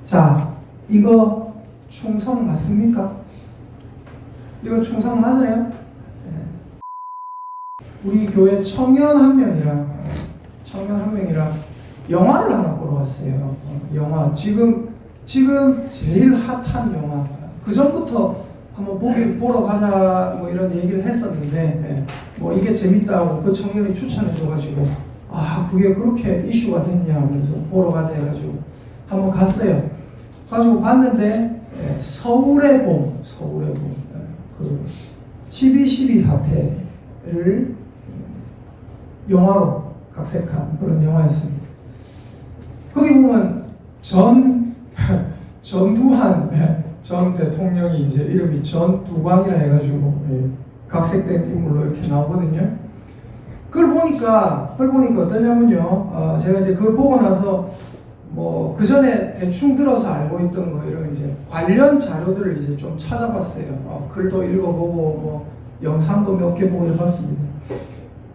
자, 이거 충성 맞습니까? 이거 충성 맞아요? 우리 교회 청년 한 명이랑 영화를 하나 보러 왔어요. 영화 지금 제일 핫한 영화. 그 전부터 한번 보러 가자 뭐 이런 얘기를 했었는데 뭐 이게 재밌다고 그 청년이 추천해줘가지고 그게 그렇게 이슈가 됐냐 그래서 보러 가자 해가지고 한번 갔어요. 가지고 봤는데 서울의 봄 그 12.12 사태를 영화로 각색한 그런 영화였습니다. 거기 보면 전두환 전 대통령이 이제 이름이 전두광이라 해가지고 각색된 인물로 이렇게 나오거든요. 그걸 보니까 어떠냐면요. 제가 이제 그걸 보고 나서 뭐 그 전에 대충 들어서 알고 있던 거 이런 이제 관련 자료들을 이제 좀 찾아봤어요. 글도 읽어보고 뭐 영상도 몇 개 보고 이래봤습니다.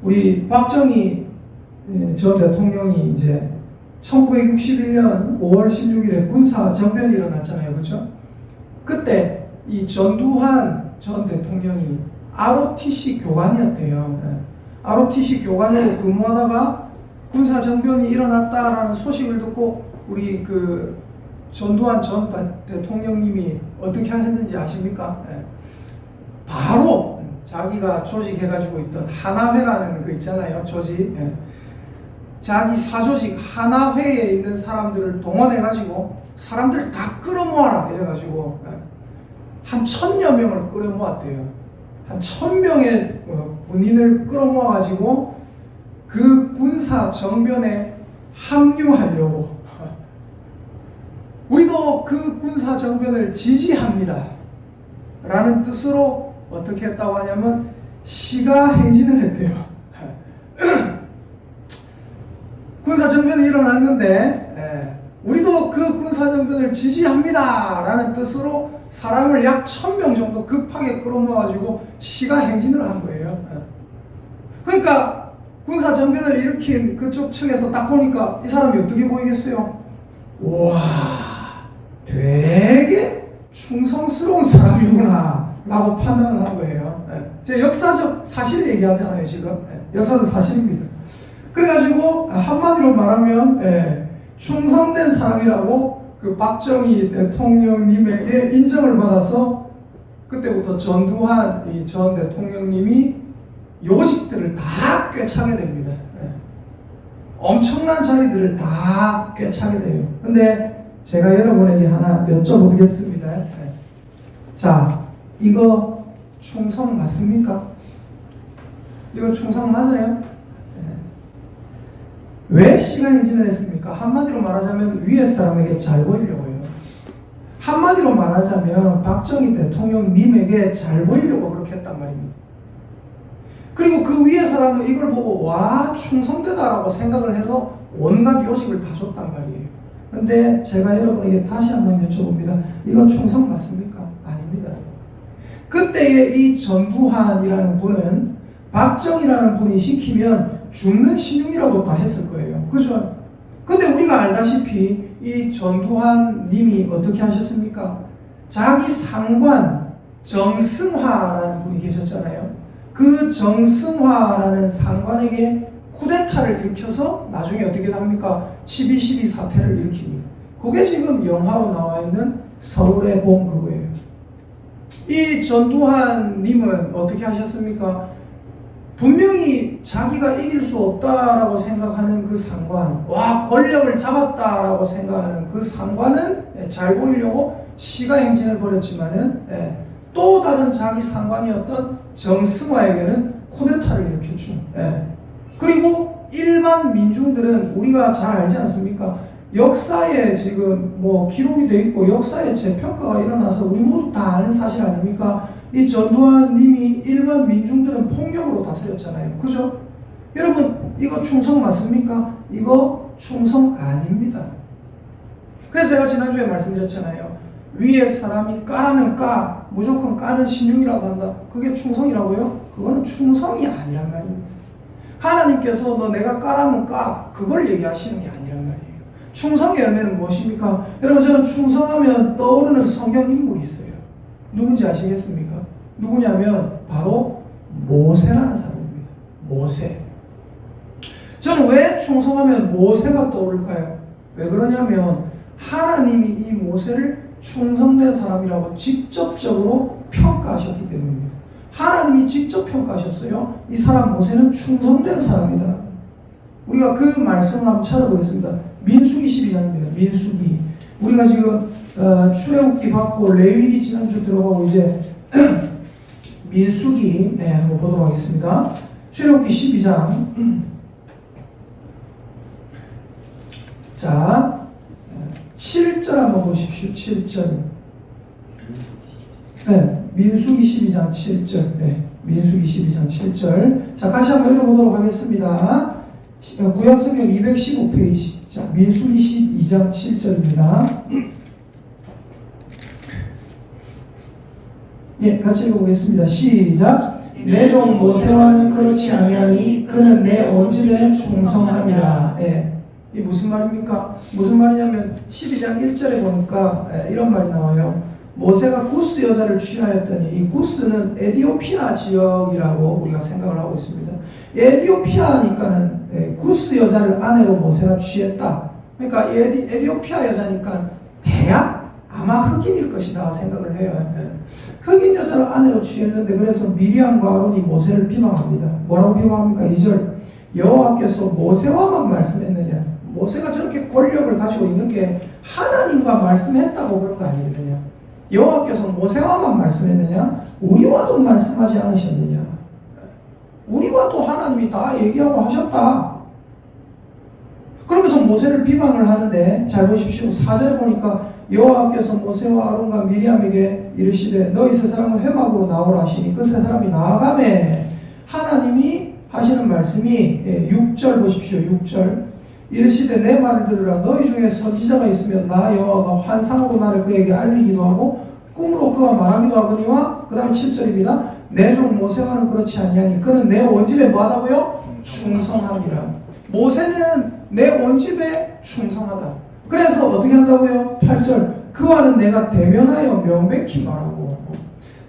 우리 박정희 전 대통령이 이제 1961년 5월 16일에 군사 정변이 일어났잖아요. 그렇죠? 그때 이 전두환 전 대통령이 ROTC 교관이었대요. ROTC 교관으로 근무하다가 군사 정변이 일어났다라는 소식을 듣고 우리 그 전두환 전 대통령님이 어떻게 하셨는지 아십니까? 바로 자기가 조직해가지고 있던 하나회라는 거 있잖아요. 조직. 자기 사조직 하나회에 있는 사람들을 동원해가지고 사람들 다 끌어모아라 이래가지고 한 1000여 명을 끌어모았대요. 한 1000명의 군인을 끌어모아가지고 그 군사 정변에 합류하려고 우리도 그 군사 정변을 지지합니다 라는 뜻으로 어떻게 했다고 하냐면 시가 행진을 했대요. 군사정변이 일어났는데 우리도 그 군사정변을 지지합니다 라는 뜻으로 사람을 약 1000명 정도 급하게 끌어모아가지고 시가 행진을 한 거예요. 그러니까 군사정변을 일으킨 그쪽 측에서 딱 보니까 이 사람이 어떻게 보이겠어요? 우와, 되게 충성스러운 사람이구나 라고 판단을 한 거예요. 제가 역사적 사실 얘기하잖아요. 지금 역사적 사실입니다. 그래가지고 한마디로 말하면 충성된 사람이라고 그 박정희 대통령님에게 인정을 받아서 그때부터 전두환 전 대통령님이 요직들을 다 꿰차게 됩니다. 엄청난 자리들을 다 꿰차게 돼요. 근데 제가 여러분에게 하나 여쭤보겠습니다. 자, 이거 충성 맞습니까? 이거 충성 맞아요? 왜 시가 행진을 했습니까? 한마디로 말하자면 위에 사람에게 잘 보이려고요. 한마디로 말하자면 박정희 대통령님에게 잘 보이려고 그렇게 했단 말입니다. 그리고 그 위에 사람은 이걸 보고 와 충성되다라고 생각을 해서 온갖 요식을 다 줬단 말이에요. 그런데 제가 여러분에게 다시 한번 여쭤봅니다. 이건 충성 맞습니까? 아닙니다. 그때의 이 전두환이라는 분은 박정희라는 분이 시키면 죽는 신용이라도 다 했을 거예요. 그죠? 근데 우리가 알다시피 이 전두환 님이 어떻게 하셨습니까? 자기 상관 정승화라는 분이 계셨잖아요. 그 정승화라는 상관에게 쿠데타를 일으켜서 나중에 어떻게 합니까? 12.12 사태를 일으킵니다. 그게 지금 영화로 나와 있는 서울의 봄 그거예요. 이 전두환 님은 어떻게 하셨습니까? 분명히 자기가 이길 수 없다라고 생각하는 그 상관, 권력을 잡았다라고 생각하는 그 상관은 잘 보이려고 시가 행진을 벌였지만은 또 다른 자기 상관이었던 정승화에게는 쿠데타를 일으켰죠. 그리고 일반 민중들은 우리가 잘 알지 않습니까? 역사에 지금 뭐 기록이 돼 있고 역사에 재평가가 일어나서 우리 모두 다 아는 사실 아닙니까? 이 전두환 님이 일반 민중들은 폭력으로 다스렸잖아요. 그죠? 여러분 이거 충성 맞습니까? 이거 충성 아닙니다. 그래서 제가 지난주에 말씀드렸잖아요. 위에 사람이 까라면 까, 무조건 까는 신용이라고 한다. 그게 충성이라고요? 그거는 충성이 아니란 말입니다. 하나님께서 너 내가 까라면 까, 그걸 얘기하시는 게 아니란 말이에요. 충성의 열매는 무엇입니까? 여러분, 저는 충성하면 떠오르는 성경 인물이 있어요. 누군지 아시겠습니까? 누구냐면 바로 모세라는 사람입니다. 모세. 저는 왜 충성하면 모세가 떠오를까요? 왜 그러냐면 하나님이 이 모세를 충성된 사람이라고 직접적으로 평가하셨기 때문입니다. 하나님이 직접 평가하셨어요. 이 사람 모세는 충성된 사람이다. 우리가 그 말씀을 한번 찾아보겠습니다. 민수기 12장입니다. 민수기. 우리가 지금 출애굽기 받고 레위기 지난주 들어가고 이제 민수기 한번 보도록 하겠습니다. 출애굽기 12장. 자, 7절 한번 보십시오. 7절. 네, 민수기 12장 7절. 네, 민수기 12장 7절. 자, 같이 한번 읽어보도록 하겠습니다. 구약성경 215페이지. 자, 민수기 12장 7절입니다. 예, 같이 읽어보겠습니다. 시작. 내 종 모세와는 그렇지 아니하니 그는 내 온 집에 충성함이라. 예. 이 무슨 말입니까? 무슨 말이냐면 12장 1절에 보니까 이런 말이 나와요. 모세가 구스 여자를 취하였더니 이 구스는 에디오피아 지역이라고 우리가 생각을 하고 있습니다. 에디오피아니까는 구스 여자를 아내로 모세가 취했다. 그러니까 에디오피아 여자니까 대략 아마 흑인일 것이다 생각을 해요. 흑인 여자를 아내로 취했는데 그래서 미리암과 아론이 모세를 비방합니다. 뭐라고 비방합니까? 2절. 여호와께서 모세와만 말씀했느냐? 모세가 저렇게 권력을 가지고 있는 게 하나님과 말씀했다고 그런 거 아니거든요. 여호와께서 모세와만 말씀했느냐? 우리와도 말씀하지 않으셨느냐? 우리와도 하나님이 다 얘기하고 하셨다. 그러면서 모세를 비방을 하는데 잘 보십시오. 4절에 보니까 여호와께서 모세와 아론과 미리암에게 이르시되 너희 세 사람은 회막으로 나오라 하시니 그 세 사람이 나아가매 하나님이 하시는 말씀이 6절 보십시오. 6절 이르시되 내 말을 들으라. 너희 중에 선지자가 있으면 나 여호와가 환상으로 나를 그에게 알리기도 하고 꿈으로 그가 말하기도 하거니와 그 다음 7절입니다. 내 종 모세와는 그렇지 아니하니 그는 내 온집에 뭐하다고요? 충성함이라. 모세는 내 온집에 충성하다. 그래서 어떻게 한다고요? 8절 그와는 내가 대면하여 명백히 말하고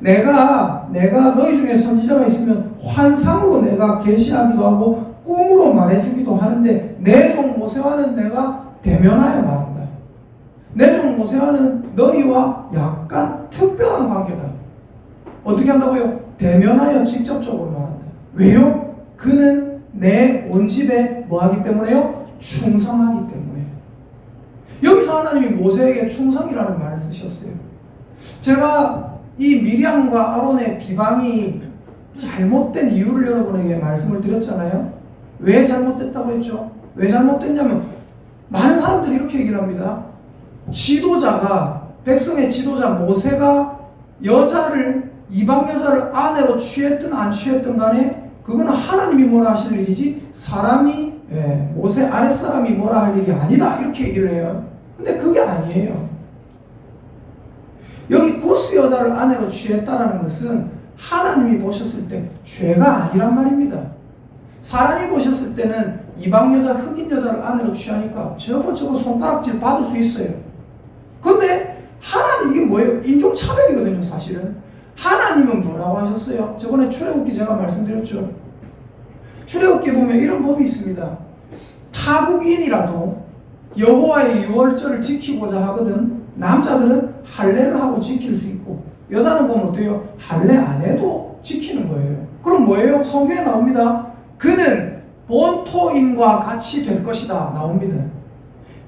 내가 너희 중에 선지자가 있으면 환상으로 내가 계시하기도 하고 꿈으로 말해주기도 하는데 내 종 모세와는 내가 대면하여 말한다. 내 종 모세와는 너희와 약간 특별한 관계다. 어떻게 한다고요? 대면하여 직접적으로 말한다. 왜요? 그는 내 온 집에 뭐하기 때문에요? 충성하기 때문에. 여기서 하나님이 모세에게 충성이라는 말을 쓰셨어요. 제가 이 미리암과 아론의 비방이 잘못된 이유를 여러분에게 말씀을 드렸잖아요. 왜 잘못됐다고 했죠? 왜 잘못됐냐면 많은 사람들이 이렇게 얘기를 합니다. 지도자가 백성의 지도자 모세가 여자를 이방 여자를 아내로 취했든 안 취했든 간에 그거는 하나님이 뭐라 하실 일이지 사람이 모세 아랫사람이 뭐라 할 일이 아니다 이렇게 얘기를 해요. 근데 그게 아니에요. 여기 구스 여자를 아내로 취했다라는 것은 하나님이 보셨을 때 죄가 아니란 말입니다. 사람이 보셨을 때는 이방 여자, 흑인 여자를 아내로 취하니까 저거 손가락질 받을 수 있어요. 근데 하나님 이게 뭐예요? 인종차별이거든요, 사실은. 하나님은 뭐라고 하셨어요? 저번에 출애굽기 제가 말씀드렸죠. 출애굽기에 보면 이런 법이 있습니다. 타국인이라도 여호와의 유월절을 지키고자 하거든 남자들은 할례를 하고 지킬 수 있고 여자는 보면 어때요? 할례 안 해도 지키는 거예요. 그럼 뭐예요? 성경에 나옵니다. 그는 본토인과 같이 될 것이다 나옵니다.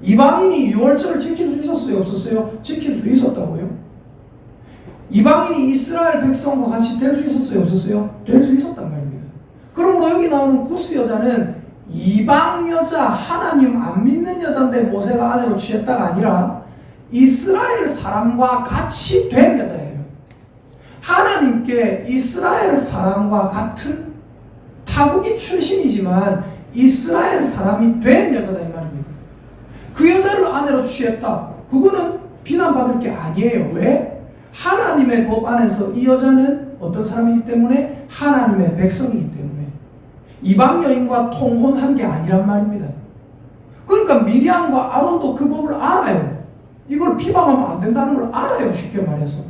이방인이 유월절을 지킬 수 있었어요? 없었어요? 지킬 수 있었다고요. 이방인이 이스라엘 백성과 같이 될 수 있었어요? 없었어요? 될 수 있었단 말입니다. 그러므로 여기 나오는 구스 여자는 이방 여자, 하나님 안 믿는 여자인데 모세가 아내로 취했다가 아니라 이스라엘 사람과 같이 된 여자예요. 하나님께 이스라엘 사람과 같은 타국이 출신이지만 이스라엘 사람이 된 여자다 이 말입니다. 그 여자를 아내로 취했다. 그거는 비난받을 게 아니에요. 왜? 하나님의 법 안에서 이 여자는 어떤 사람이기 때문에 하나님의 백성이기 때문에 이방 여인과 통혼한 게 아니란 말입니다. 그러니까 미리암과 아론도 그 법을 알아요. 이걸 비방하면 안 된다는 걸 알아요. 쉽게 말해서.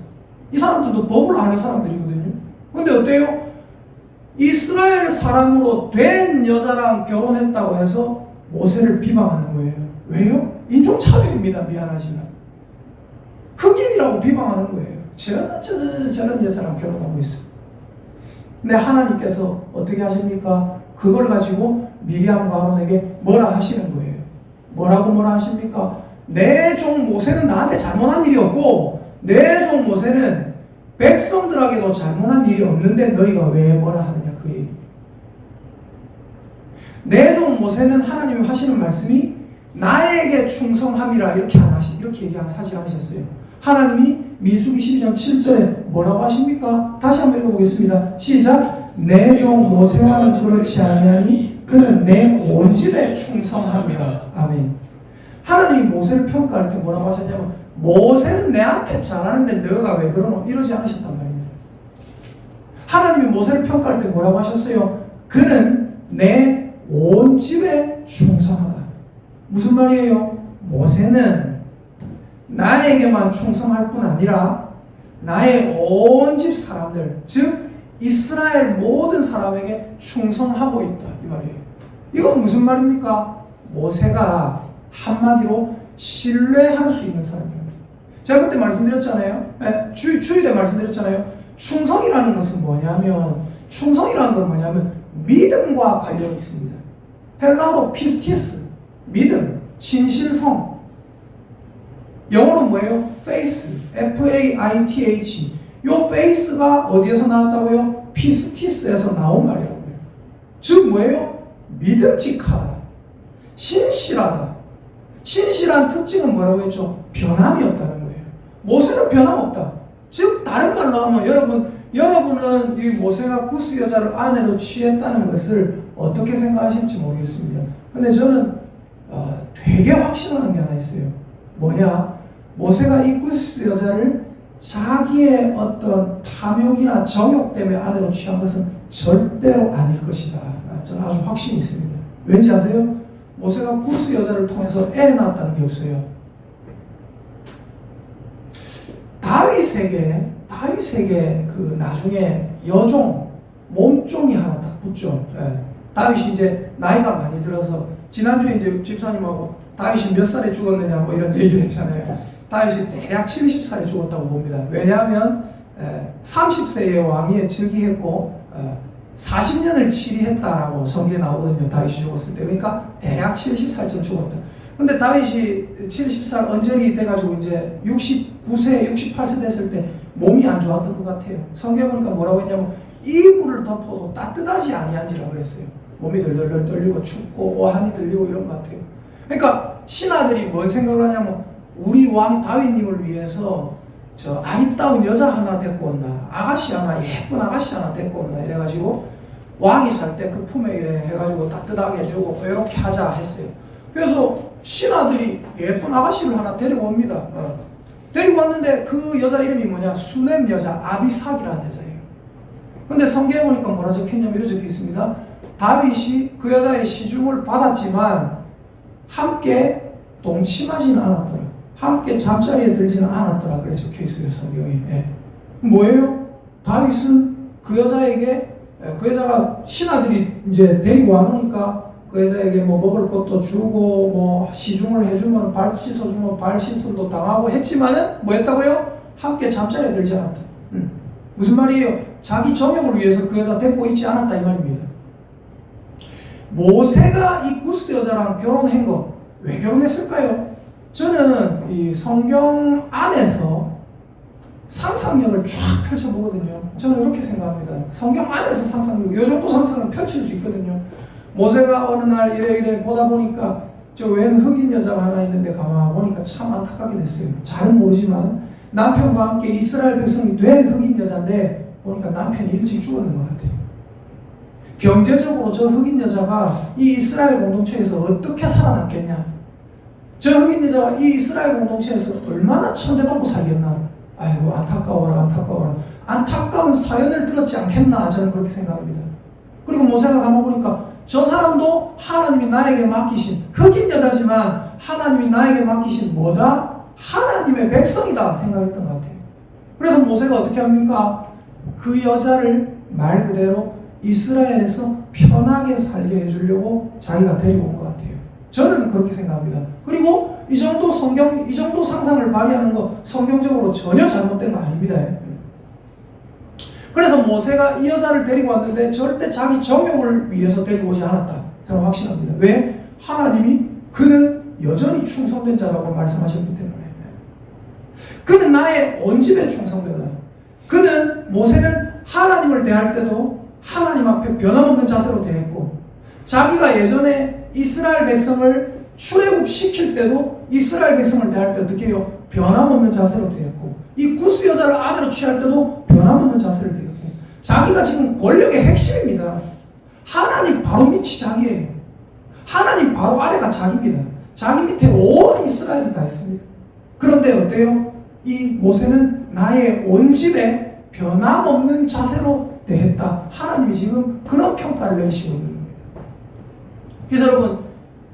이 사람들도 법을 아는 사람들이거든요. 근데 어때요? 이스라엘 사람으로 된 여자랑 결혼했다고 해서 모세를 비방하는 거예요. 왜요? 인종차별입니다. 미안하지만. 흑인이라고 비방하는 거예요. 저런 여자랑 결혼하고 있어요. 근데 하나님께서 어떻게 하십니까? 그걸 가지고 미리암과 아론에게 뭐라 하시는 거예요. 뭐라 하십니까? 내 종 모세는 나한테 잘못한 일이 없고 내 종 모세는 백성들에게도 잘못한 일이 없는데 너희가 왜 뭐라 하느냐 그 얘기. 내 종 모세는 하나님이 하시는 말씀이 나에게 충성함이라 이렇게 얘기하지 않으셨어요. 하나님이 민수기 12장 7절에 뭐라고 하십니까? 다시 한번 읽어보겠습니다. 시작. 내 종 모세와는 그렇지 아니하니 그는 내 온 집에 충성함이라. 아멘. 하나님이 모세를 평가할 때 뭐라고 하셨냐면 모세는 내한테 잘하는데 너가 왜 그러노? 이러지 않으셨단 말입니다. 하나님이 모세를 평가할 때 뭐라고 하셨어요? 그는 내 온 집에 충성하다. 무슨 말이에요? 모세는 나에게만 충성할 뿐 아니라 나의 온 집 사람들, 즉 이스라엘 모든 사람에게 충성하고 있다 이 말이에요. 이건 무슨 말입니까? 모세가 한마디로 신뢰할 수 있는 사람입니다. 제가 그때 말씀드렸잖아요. 주일에 말씀드렸잖아요. 충성이라는 것은 뭐냐면 믿음과 관련이 있습니다. 헬라어로 피스티스, 믿음, 진실성. 영어로 뭐예요? faith, F-A-I-T-H. 요 faith가 어디에서 나왔다고요? 피스티스에서 나온 말이라고요. 즉 뭐예요? 믿음직하다, 신실하다. 신실한 특징은 뭐라고 했죠? 변함이 없다는 거예요. 모세는 변함없다. 즉 다른 말로 하면 여러분은 이 모세가 구스 여자를 아내로 취했다는 것을 어떻게 생각하실지 모르겠습니다. 근데 저는 되게 확신하는 게 하나 있어요. 뭐냐? 모세가 이 구스 여자를 자기의 어떤 탐욕이나 정욕 때문에 아내로 취한 것은 절대로 아닐 것이다. 저는 아주 확신이 있습니다. 왠지 아세요? 모세가 구스 여자를 통해서 애 낳았다는 게 없어요. 다윗에게 그 나중에 여종, 몸종이 하나 딱 붙죠. 다윗이 이제 나이가 많이 들어서 지난주에 이제 집사님하고 다윗이 몇 살에 죽었느냐 뭐 이런 얘기를 했잖아요. 다윗이 대략 70살에 죽었다고 봅니다. 왜냐하면 30세의 왕위에 즉위했고 40년을 치리했다라고 성경에 나오거든요. 다윗이 죽었을 때. 그러니까 대략 70살쯤 죽었다. 근데 다윗이 70살 언저리 돼가지고 이제 69세, 68세 됐을 때 몸이 안 좋았던 것 같아요. 성경에 보니까 뭐라고 했냐면 이불을 덮어도 따뜻하지 아니한지라 그랬어요. 몸이 덜덜덜 떨리고 춥고 오한이 들리고 이런 것 같아요. 그러니까 신하들이 뭔 생각을 하냐면 우리 왕 다윗님을 위해서 저 아리따운 여자 하나 데리고 온다. 예쁜 아가씨 하나 데리고 온다. 이래가지고 왕이 살 때 그 품에 이래 해가지고 따뜻하게 해주고 이렇게 하자 했어요. 그래서 신하들이 예쁜 아가씨를 하나 데리고 옵니다. 데리고 왔는데 그 여자 이름이 뭐냐? 수넴 여자 아비삭이라는 여자예요. 근데 성경에 보니까 뭐라 적혀있냐면 이렇게 적혀 있습니다. 다윗이 그 여자의 시중을 받았지만 함께 동침하지는 않았더라. 함께 잠자리에 들지는 않았더라. 그래 적혀 있어요, 성경에. 뭐예요? 다윗은 그 여자에게, 그 여자가 신하들이 이제 데리고 와놓으니까 그 여자에게 뭐 먹을 것도 주고 뭐 시중을 해주면 발 씻어주면 발 씻음도 당하고 했지만은 뭐 했다고요? 함께 잠자리에 들지 않았다. 무슨 말이에요? 자기 정욕을 위해서 그 여자 데리고 있지 않았다 이 말입니다. 모세가 이 구스 여자랑 결혼한 거 왜 결혼했을까요? 저는 이 성경 안에서 상상력을 쫙 펼쳐보거든요. 저는 이렇게 생각합니다. 성경 안에서 상상력, 이 정도 상상을 펼칠 수 있거든요. 모세가 어느 날 이래 보다 보니까 저 웬 흑인 여자가 하나 있는데 가만 보니까 참 안타깝게 됐어요. 잘은 모르지만 남편과 함께 이스라엘 백성이 된 흑인 여자인데 보니까 남편이 일찍 죽었는 것 같아요. 경제적으로 저 흑인 여자가 이 이스라엘 공동체에서 어떻게 살아남겠냐? 저 흑인 여자가 이 이스라엘 공동체에서 얼마나 천대받고 살겠나? 아이고 안타까워라. 안타까운 사연을 들었지 않겠나? 저는 그렇게 생각합니다. 그리고 모세가 가만 보니까 저 사람도 하나님이 나에게 맡기신 흑인 여자지만 하나님이 나에게 맡기신 뭐다? 하나님의 백성이다 생각했던 것 같아요. 그래서 모세가 어떻게 합니까? 그 여자를 말 그대로 이스라엘에서 편하게 살게 해주려고 자기가 데리고 온 것 같아요. 저는 그렇게 생각합니다. 그리고 이 정도 이 정도 상상을 발휘하는 거 성경적으로 전혀 잘못된 거 아닙니다. 그래서 모세가 이 여자를 데리고 왔는데 절대 자기 정욕을 위해서 데리고 오지 않았다. 저는 확신합니다. 왜? 하나님이 그는 여전히 충성된 자라고 말씀하셨기 때문에. 그는 나의 온 집에 충성되다. 모세는 하나님을 대할 때도 하나님 앞에 변함없는 자세로 대했고, 자기가 예전에 이스라엘 백성을 출애굽시킬 때도 이스라엘 백성을 대할 때 어떻게 해요? 변함없는 자세로 대했고, 이 구스 여자를 아내로 취할 때도 변함없는 자세를 대했고, 자기가 지금 권력의 핵심입니다. 하나님 바로 밑이 자기예요. 하나님 바로 아래가 자기입니다. 자기 밑에 온 이스라엘이 다 있습니다. 그런데 어때요? 이 모세는 나의 온 집에 변함없는 자세로 대했다. 하나님이 지금 그런 평가를 내리시고 있는 겁니다. 그래서 여러분,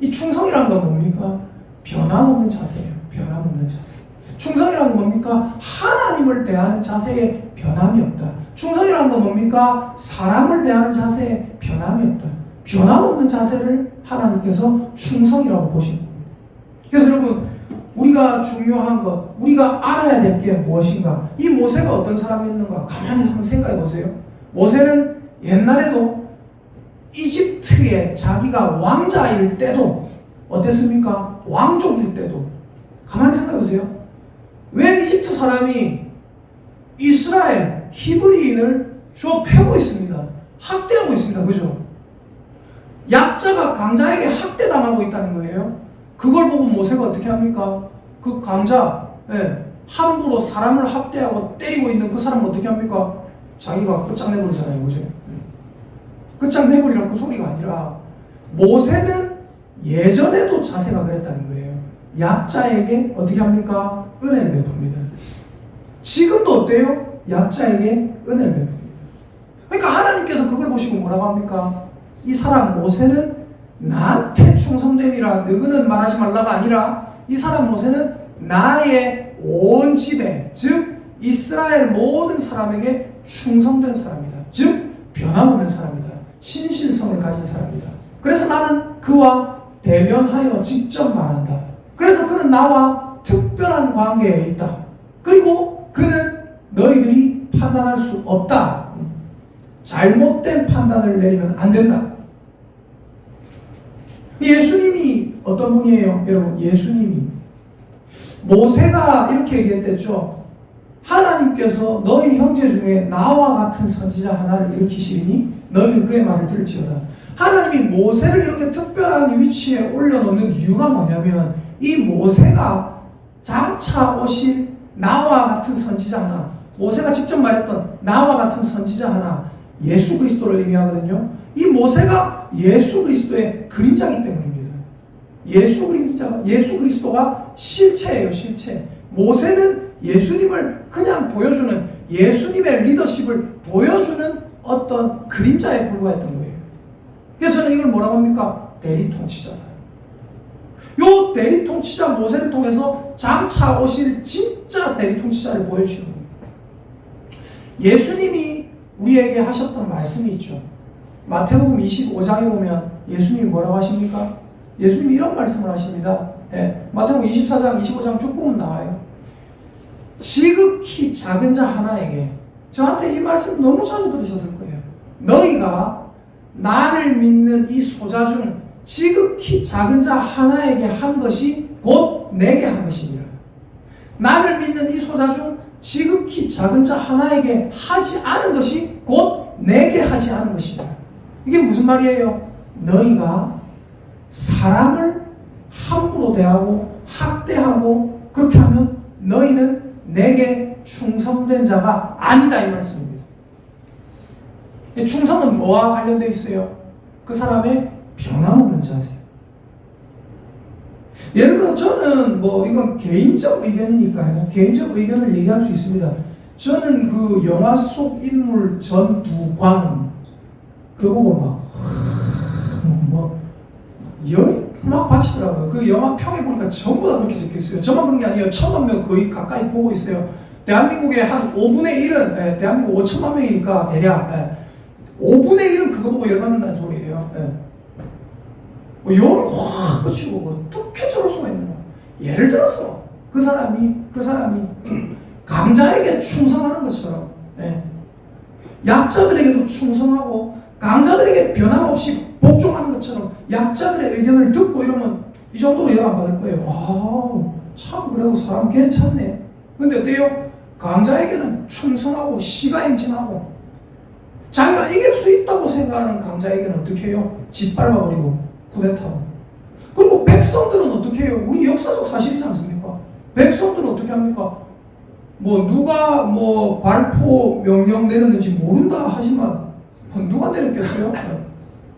이 충성이란 건 뭡니까? 변함없는 자세예요. 변함없는 자세. 충성이란 건 뭡니까? 하나님을 대하는 자세에 변함이 없다. 충성이란 건 뭡니까? 사람을 대하는 자세에 변함이 없다. 변함없는 자세를 하나님께서 충성이라고 보시는 겁니다. 그래서 여러분, 우리가 중요한 것, 우리가 알아야 될 게 무엇인가? 이 모세가 어떤 사람이었는가? 가만히 한번 생각해 보세요. 모세는 옛날에도 이집트에 자기가 왕자일 때도 어땠습니까? 왕족일 때도 가만히 생각해 보세요. 왜 이집트 사람이 이스라엘 히브리인을 주워 패고 있습니다. 학대하고 있습니다. 그죠? 약자가 강자에게 학대당하고 있다는 거예요. 그걸 보고 모세가 어떻게 합니까? 그 강자, 함부로 사람을 학대하고 때리고 있는 그 사람 어떻게 합니까? 자기가 끝장내버리잖아요. 그죠? 끝장내버리란 그 소리가 아니라 모세는 예전에도 자세가 그랬다는 거예요. 약자에게 어떻게 합니까? 은혜를 베풉니다. 지금도 어때요? 약자에게 은혜를 베풉니다. 그러니까 하나님께서 그걸 보시고 뭐라고 합니까? 이 사람 모세는 나한테 충성됨이라 너희는 말하지 말라가 아니라 이 사람 모세는 나의 온 집에, 즉 이스라엘 모든 사람에게 충성된 사람이다. 즉 변함없는 사람이다. 신실성을 가진 사람이다. 그래서 나는 그와 대면하여 직접 말한다. 그래서 그는 나와 특별한 관계에 있다. 그리고 그는 너희들이 판단할 수 없다. 잘못된 판단을 내리면 안 된다. 예수님이 어떤 분이에요? 여러분, 예수님이 모세가 이렇게 얘기했댔죠. 하나님께서 너희 형제 중에 나와 같은 선지자 하나를 일으키시리니 너희는 그의 말을 들을지어다. 하나님이 모세를 이렇게 특별한 위치에 올려놓는 이유가 뭐냐면 이 모세가 장차 오실 나와 같은 선지자 하나, 모세가 직접 말했던 나와 같은 선지자 하나, 예수 그리스도를 의미하거든요. 이 모세가 예수 그리스도의 그림자이기 때문입니다. 예수 그리스도가 실체예요, 실체. 모세는 예수님을 그냥 보여주는, 예수님의 리더십을 보여주는 어떤 그림자에 불과했던 거예요. 그래서 저는 이걸 뭐라고 합니까? 대리통치자다. 요 대리통치자 모세를 통해서 장차 오실 진짜 대리통치자를 보여주시는 겁니다. 예수님이 우리에게 하셨던 말씀이 있죠. 마태복음 25장에 보면 예수님이 뭐라고 하십니까? 예수님이 이런 말씀을 하십니다. 마태복음 24장, 25장 쭉 보면 나와요. 지극히 작은 자 하나에게, 저한테 이 말씀 너무 자주 들으셨을 거예요. 너희가 나를 믿는 이 소자 중 지극히 작은 자 하나에게 한 것이 곧 내게 한 것이니라. 나를 믿는 이 소자 중 지극히 작은 자 하나에게 하지 않은 것이 곧 내게 하지 않은 것이니라. 이게 무슨 말이에요? 너희가 사람을 함부로 대하고 학대하고 그렇게 하면 너희는 내게 충성된 자가 아니다, 이 말씀입니다. 충성은 뭐와 관련되어 있어요? 그 사람의 변함없는 자세. 예를 들어 저는 이건 개인적 의견이니까요. 개인적 의견을 얘기할 수 있습니다. 저는 그 영화 속 인물 전두광 그거 보고 뭐 열이 막 받치더라고요. 그 영화 평에 보니까 전부 다 그렇게 적혀 있어요. 저만 그런 게 아니에요. 1,000만 명 거의 가까이 보고 있어요. 대한민국의 한 5분의 1은 대한민국 5천만 명이니까 대략 5분의 1은 그거 보고 열받는다는 소리예요. 열이 확 뻗치고 뭐 어떻게 저럴 수가 있는 거야. 예를 들어서 그 사람이 강자에게 충성하는 것처럼 약자들에게도 충성하고 강자들에게 변함없이 복종하는 것처럼 약자들의 의견을 듣고 이러면 이 정도로 열 안 받을 거예요. 참 그래도 사람 괜찮네. 근데 어때요? 강자에게는 충성하고 시가 행진하고 자기가 이길 수 있다고 생각하는 강자에게는 어떻게 해요? 짓밟아버리고 쿠데타로. 그리고 백성들은 어떻게 해요? 우리 역사적 사실이지 않습니까? 백성들은 어떻게 합니까? 뭐 누가 뭐 발포 명령 내렸는지 모른다 하지만 누가 내렸겠어요?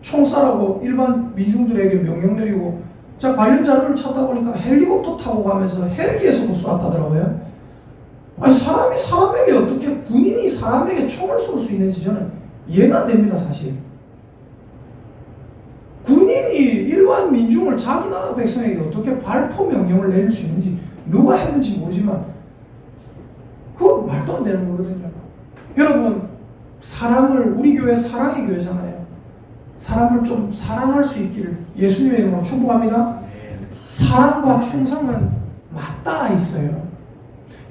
총쏴라고 일반 민중들에게 명령 내리고 자 관련 자료를 찾다 보니까 헬리콥터 타고 가면서 헬기에서도 쐈다더라고요. 아니 사람이 사람에게 어떻게 군인이 사람에게 총을 쏠 수 있는지 저는 이해가 안 됩니다. 사실 군인이 일반 민중을 자기 나라 백성에게 어떻게 발포 명령을 내릴 수 있는지 누가 했는지 모르지만 그건 말도 안 되는 거거든요. 여러분 사랑을 우리 교회 사랑의 교회잖아요. 사람을 좀 사랑할 수 있기를 예수님의 이름으로 축복합니다. 사랑과 충성은 맞닿아 있어요.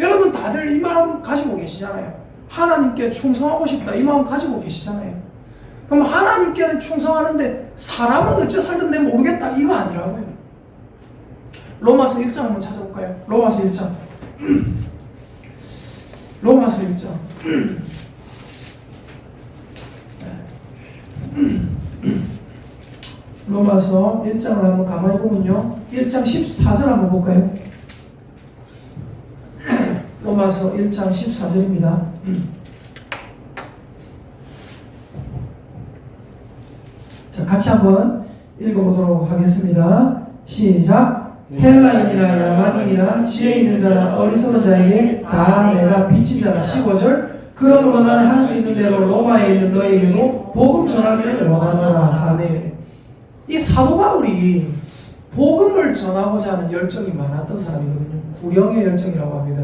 여러분 다들 이 마음 가지고 계시잖아요. 하나님께 충성하고 싶다 이 마음 가지고 계시잖아요. 그럼 하나님께는 충성하는데 사람은 어째 살든 내 모르겠다 이거 아니라고요. 로마서 1장 한번 찾아볼까요? 로마서 1장 로마서 1장 로마서 1장을 한번 가만히 보면요. 1장 14절 한번 볼까요? 로마서 1장 14절입니다. 자, 같이 한번 읽어보도록 하겠습니다. 시작. 헬라인이나 야만인이나 지혜 있는 자나 어리석은 자에게 다 내가 빚진 자라. 15절. 그러므로 나는 할 수 있는 대로 로마에 있는 너희에게도 복음 전하기를 원하노라. 아멘. 이 사도 바울이 복음을 전하고자 하는 열정이 많았던 사람이거든요. 구령의 열정이라고 합니다.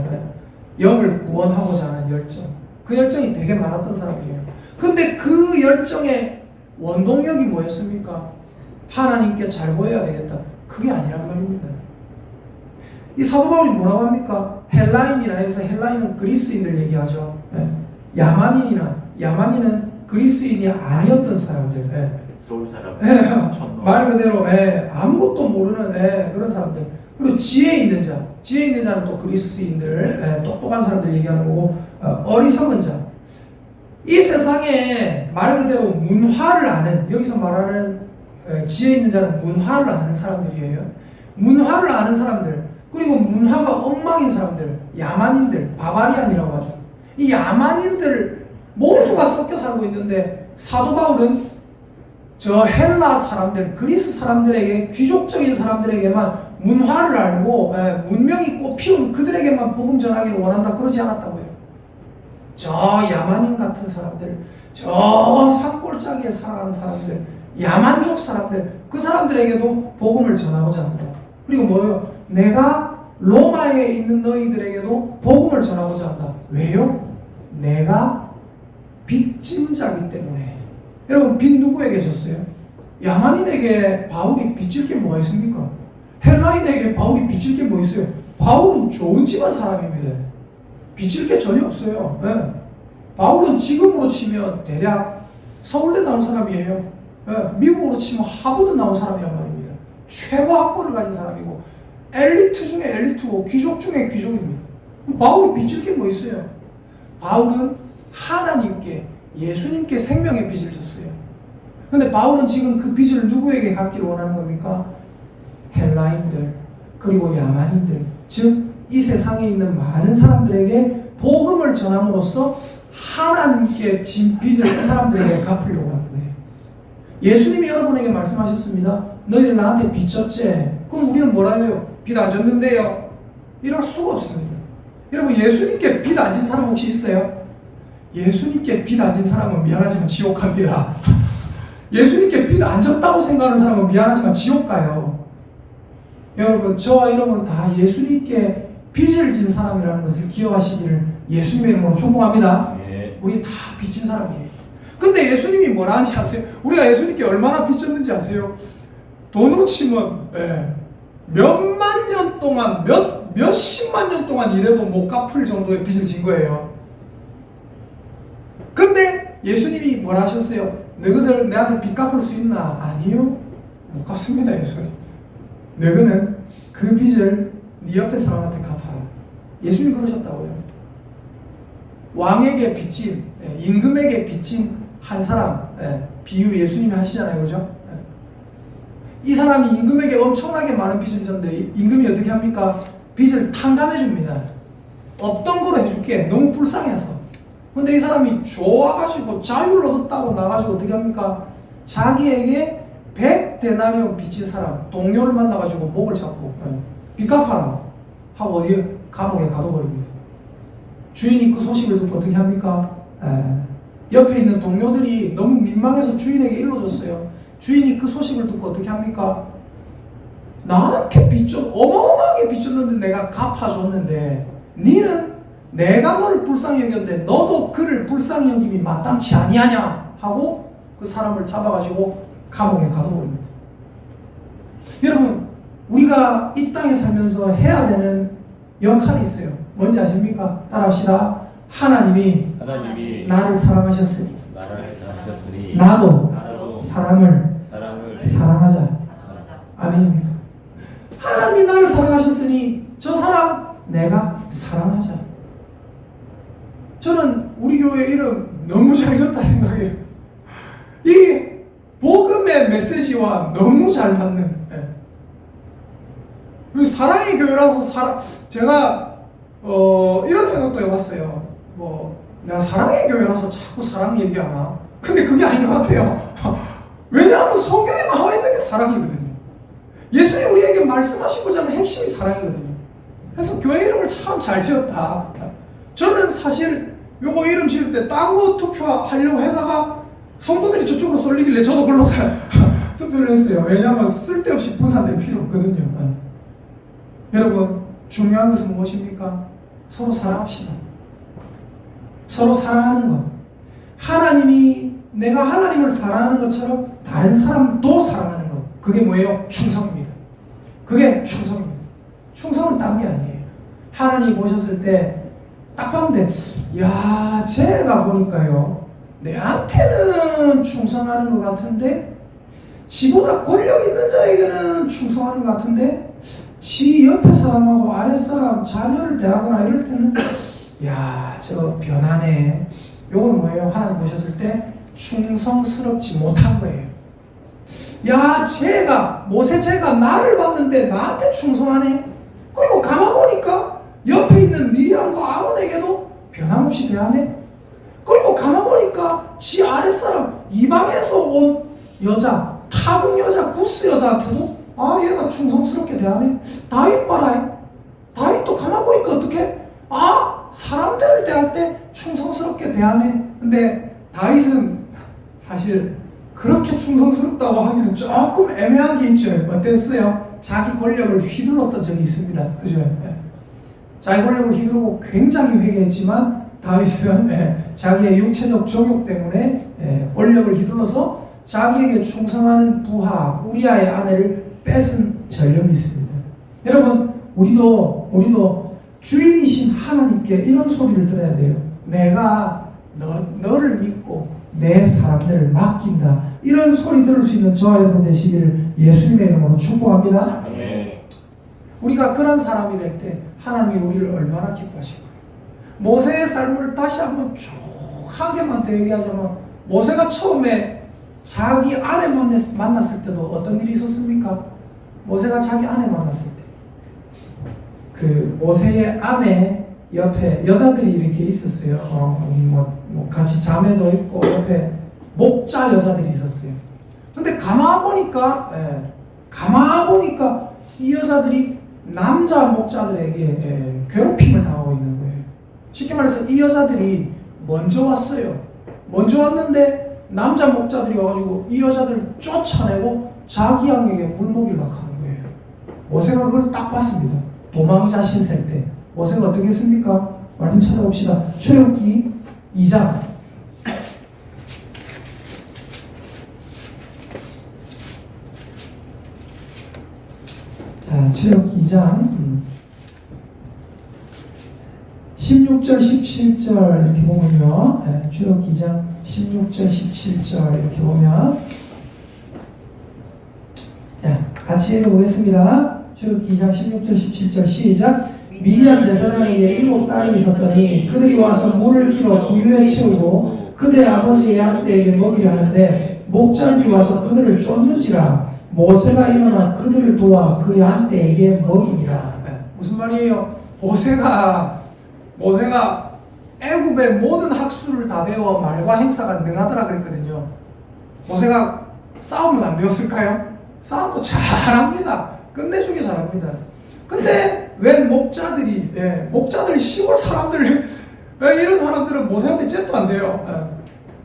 영을 구원하고자 하는 열정. 그 열정이 되게 많았던 사람이에요. 근데 그 열정의 원동력이 뭐였습니까? 하나님께 잘 보여야 되겠다. 그게 아니란 말입니다. 이 사도 바울이 뭐라고 합니까? 헬라인이라 해서 헬라인은 그리스인들 얘기하죠. 야만인은 그리스인이 아니었던 사람들. 서울 사람. 말 그대로 아무것도 모르는 그런 사람들. 그리고 지혜 있는 자는 또 그리스인들, 똑똑한 사람들 얘기하는 거고, 어리석은 자. 이 세상에 말 그대로 문화를 아는, 여기서 말하는 지혜 있는 자는 문화를 아는 사람들이에요. 문화를 아는 사람들, 그리고 문화가 엉망인 사람들, 야만인들, 바바리안이라고 하죠. 이 야만인들 모두가 섞여 살고 있는데 사도 바울은 저 헬라 사람들, 그리스 사람들에게, 귀족적인 사람들에게만 문화를 알고 문명이 꽃피운 그들에게만 복음 전하기를 원한다 그러지 않았다고요. 저 야만인 같은 사람들, 저 산골짜기에 살아가는 사람들, 야만족 사람들, 그 사람들에게도 복음을 전하고자 합니다. 그리고 뭐예요? 내가 로마에 있는 너희들에게도 복음을 전하고자 한다. 왜요? 내가 빚진 자기 때문에. 여러분 빚 누구에게 졌어요? 야만인에게 바울이 빚질 게 뭐가 있습니까? 헬라인에게 바울이 빚질 게 뭐 있어요? 바울은 좋은 집안 사람입니다. 빚질 게 전혀 없어요. 바울은 지금으로 치면 대략 서울대 나온 사람이에요. 미국으로 치면 하버드 나온 사람이란 말입니다. 최고 학벌을 가진 사람이고 엘리트 중에 엘리트고 귀족 중에 귀족입니다. 바울이 빚질 게 뭐 있어요? 바울은 하나님께, 예수님께 생명의 빚을 졌어요. 근데 바울은 지금 그 빚을 누구에게 갚기를 원하는 겁니까? 헬라인들, 그리고 야만인들, 즉 이 세상에 있는 많은 사람들에게 복음을 전함으로써 하나님께 진 빚을 그 사람들에게 갚으려고 하는 거예요. 예수님이 여러분에게 말씀하셨습니다. 너희들 나한테 빚 졌지? 그럼 우리는 뭐라 해요? 빚 안 졌는데요? 이럴 수가 없습니다. 여러분 예수님께 빚 안 진 사람 혹시 있어요? 예수님께 빚 안 진 사람은 미안하지만 지옥 갑니다. 예수님께 빚 안 졌다고 생각하는 사람은 미안하지만 지옥 가요. 여러분, 저와 여러분 다 예수님께 빚을 진 사람이라는 것을 기억하시기를 예수님의 이름으로 축복합니다. 예. 우리 다 빚진 사람이에요. 근데 예수님이 뭐라 하는지 아세요? 우리가 예수님께 얼마나 빚졌는지 아세요? 돈으로 치면 몇만 년 동안 몇십만 년 동안 일해도 못 갚을 정도의 빚을 진 거예요. 근데 예수님이 뭐라 하셨어요? 너희들 내한테 빚 갚을 수 있나? 아니요, 못 갚습니다. 예수님, 너희는 그 빚을 네 옆에 사람한테 갚아라. 예수님이 그러셨다고요. 왕에게 빚진, 임금에게 빚진 한 사람 비유 예수님이 하시잖아요, 그죠? 이 사람이 임금에게 엄청나게 많은 빚을 졌는데 임금이 어떻게 합니까? 빚을 탕감해 줍니다. 없던 거로 해줄게. 너무 불쌍해서. 근데 이 사람이 좋아가지고 자유를 얻었다고 나가지고 어떻게 합니까? 자기에게 100데나리온 빚진 사람 동료를 만나가지고 목을 잡고 빚 갚아라 하고 어디 감옥에 가둬버립니다. 주인이 그 소식을 듣고 어떻게 합니까? 옆에 있는 동료들이 너무 민망해서 주인에게 일러줬어요. 주인이 그 소식을 듣고 어떻게 합니까? 나한테 어마어마하게 빚졌는데 내가 갚아줬는데 니는 내가 너를 불쌍히 여겼는데 너도 그를 불쌍히 여김이 마땅치 아니하냐 하고 그 사람을 잡아가지고 감옥에 가둬버립니다. 여러분, 우리가 이 땅에 살면서 해야 되는 역할이 있어요. 뭔지 아십니까? 따라합시다. 하나님이 나를 사랑하셨으니 나도 사람을 사랑하자. 아멘입니다. 하나님이 나를 사랑하셨으니 저 사람 내가 사랑하자. 저는 우리 교회 이름 너무 잘 졌다 생각해요. 이 복음의 메시지와 너무 잘 맞는. 사랑의 교회라서 제가 이런 생각도 해봤어요. 내가 사랑의 교회라서 자꾸 사랑 얘기하나? 근데 그게 아닌 것 같아요. 왜냐하면 성경에 나와 있는 게 사랑이거든요. 예수님이 우리에게 말씀하시고자 하는 핵심이 사랑이거든요. 그래서 교회 이름을 참 잘 지었다. 저는 사실 요거 이름 지을 때 딴 거 투표하려고 하다가 성도들이 저쪽으로 쏠리길래 저도 그걸로 투표를 했어요. 왜냐하면 쓸데없이 분산될 필요 없거든요. 여러분, 중요한 것은 무엇입니까? 서로 사랑합시다. 서로 사랑하는 것. 내가 하나님을 사랑하는 것처럼 다른 사람도 사랑하는 것. 그게 뭐예요? 충성입니다. 그게 충성입니다. 충성은 딴 게 아니에요. 하나님이 보셨을 때 딱 봤는데, 야, 쟤가 보니까요, 내한테는 충성하는 것 같은데, 지보다 권력 있는 자에게는 충성하는 것 같은데, 지 옆에 사람하고 아랫 사람, 자녀를 대하거나 이럴 때는, 야, 저 변하네. 요건 뭐예요? 하나님 보셨을 때 충성스럽지 못한 거예요. 야, 모세쟤가 나를 봤는데 나한테 충성하네. 그리고 가만 보니까 옆에 있는 미리암과 아론에게도 변함없이 대하네. 그리고 가만 보니까 지 아랫사람 이방에서 온 여자, 타국 여자, 구스 여자한테도 얘가 충성스럽게 대하네. 다윗 봐라. 다윗도 가만 보니까 어떻게? 사람들을 대할 때 충성스럽게 대하네. 근데 다윗은 사실 그렇게 충성스럽다고 하기는 조금 애매한 게 있죠. 어땠어요? 자기 권력을 휘둘렀던 적이 있습니다. 그죠? 자기 권력을 휘두르고 굉장히 회개했지만 다윗은 자기의 육체적 정욕 때문에 권력을 휘둘러서 자기에게 충성하는 부하 우리아의 아내를 뺏은 전력이 있습니다. 여러분, 우리도 주인이신 하나님께 이런 소리를 들어야 돼요. 내가 너를 믿고 내 사람들을 맡긴다. 이런 소리 들을 수 있는 저와 여러분 되시기를 예수님의 이름으로 축복합니다. 네. 우리가 그런 사람이 될 때 하나님이 우리를 얼마나 기뻐하실까요? 모세의 삶을 다시 한번 쭉 한 개만 더 얘기하자면, 모세가 처음에 자기 아내 만났을 때도 어떤 일이 있었습니까? 모세가 자기 아내 만났을 때 그 모세의 아내 옆에 여자들이 이렇게 있었어요. 같이 자매도 있고 옆에 목자 여자들이 있었어요. 근데 가만 보니까 이 여자들이 남자 목자들에게 괴롭힘을 당하고 있는 거예요. 쉽게 말해서 이 여자들이 먼저 왔어요. 먼저 왔는데 남자 목자들이 와가지고 이 여자들 쫓아내고 자기 양에게 물먹이를 막 하는 거예요. 모세가 그걸 딱 봤습니다. 도망자 신세 때 모세가 어떻게 했습니까? 말씀 찾아봅시다. 출애굽기 2장. 자, 출애굽기 2장 16절 17절 이렇게 보면요. 네, 출애굽기 2장 16절 17절 이렇게 보면, 자, 같이 읽어보겠습니다. 출애굽기 2장 16절 17절 시작. 미디안 제사장에게 7 딸이 있었더니 그들이 와서 물을 길어 구유에 채우고 그들의 아버지의 양떼에게 먹이려 하는데 목자들이 와서 그들을 쫓는지라. 모세가 일어나 그들을 도와 그 양떼에게 먹이니라. 네, 무슨 말이에요? 모세가 애굽의 모든 학술을 다 배워 말과 행사가 능하더라 그랬거든요. 모세가 싸움은 안 배웠을까요? 싸움도 잘합니다. 끝내주게 잘합니다. 근데 웬 목자들이 시골 사람들 이런 사람들은 모세한테 잽도 안 돼요.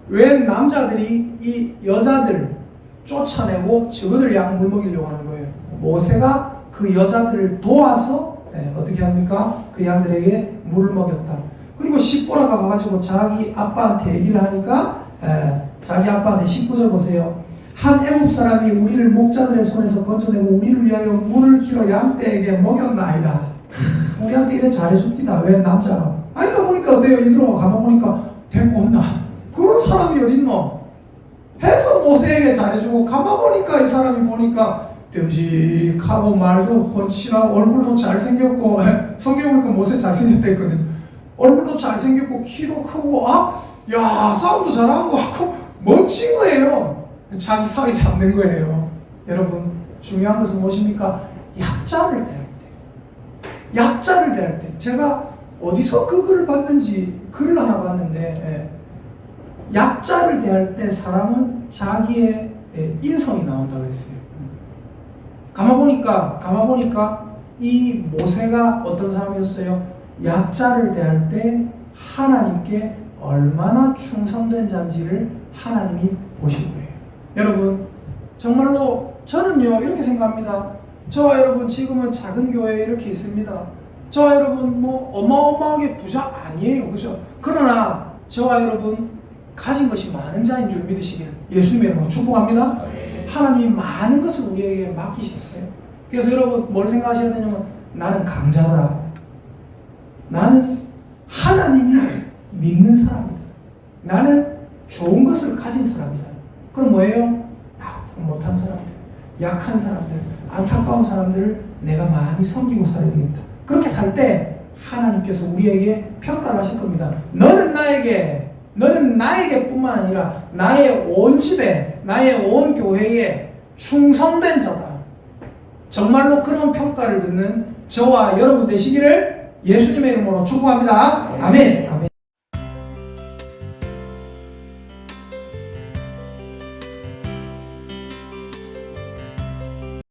웬 남자들이 이 여자들 쫓아내고 저거들 양 물먹이려고 하는 거예요. 모세가 그 여자들을 도와서 어떻게 합니까? 그 양들에게 물을 먹였다. 그리고 십보라가 가가지고 자기 아빠한테 얘기를 하니까 자기 아빠한테 19절 보세요. 한 애굽 사람이 우리를 목자들의 손에서 건져내고 우리를 위하여 물을 길어 양떼에게 먹였나이다. 우리한테 이래 잘해줍디다. 왜 남자가? 그러니까 보니까 어때요? 이들아 가만 보니까 데리고 온나. 그런 사람이 어딨노? 해서 모세에게 잘해주고 가만 보니까 이 사람이 보니까 듬직하고 말도 훤칠하고 얼굴도 잘생겼고 성경 보니까 모세 잘생겼다 했거든요. 얼굴도 잘생겼고 키도 크고 야 싸움도 잘하고 하고 멋진 거예요. 자기 사위 삼는 거예요. 여러분 중요한 것은 무엇입니까? 약자를 대할 때. 약자를 대할 때. 제가 어디서 그 글을 봤는지 글을 하나 봤는데 약자를 대할 때 사람은 자기의 인성이 나온다고 했어요. 가만 보니까 이 모세가 어떤 사람이었어요? 약자를 대할 때 하나님께 얼마나 충성된 자인지를 하나님이 보신 거예요. 여러분 정말로 저는요 이렇게 생각합니다. 저와 여러분 지금은 작은 교회에 이렇게 있습니다. 저와 여러분 뭐 어마어마하게 부자 아니에요, 그죠? 그러나 저와 여러분 가진 것이 많은 자인 줄 믿으시기를 예수님의 이름으로 축복합니다. 하나님이 많은 것을 우리에게 맡기셨어요. 그래서 여러분 뭘 생각하셔야 되냐면 나는 강자다. 나는 하나님이 믿는 사람이다. 나는 좋은 것을 가진 사람이다. 그럼 뭐예요? 나보다 못한 사람들, 약한 사람들, 안타까운 사람들을 내가 많이 섬기고 살아야 되겠다. 그렇게 살 때 하나님께서 우리에게 평가를 하실 겁니다. 너는 나에게 뿐만 아니라 나의 온 집에, 나의 온 교회에 충성된 자다. 정말로 그런 평가를 듣는 저와 여러분 되시기를 예수님의 이름으로 축복합니다. 아멘. 아멘.